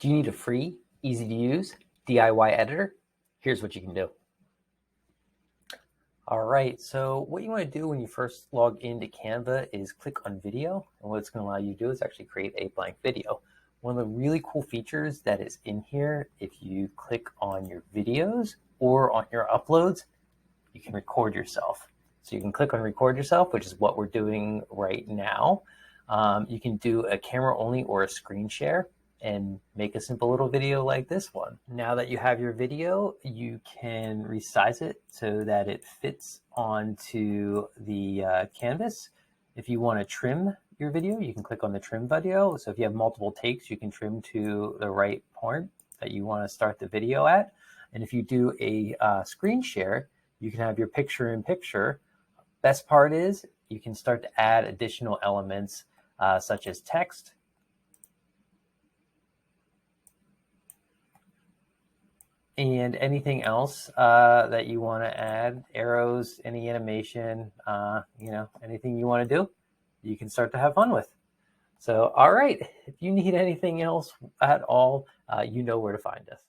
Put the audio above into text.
Do you need a free, easy to use DIY editor? Here's what you can do. All right, so what you want to do when you first log into Canva is click on video, and what it's going to allow you to do is actually create a blank video. One of the really cool features that is in here, if you click on your videos or on your uploads, you can record yourself. So you can click on record yourself, which is what we're doing right now. You can do a camera only or a screen share and make a simple little video like this one. Now that you have your video, you can resize it so that it fits onto the canvas. If you want to trim your video, you can click on the trim video. So if you have multiple takes, you can trim to the right point that you want to start the video at. And if you do a screen share, you can have your picture in picture. Best part is you can start to add additional elements such as text, and anything else that you want to add, arrows, any animation, anything you want to do, you can start to have fun with. So, all right, if you need anything else at all, you know where to find us.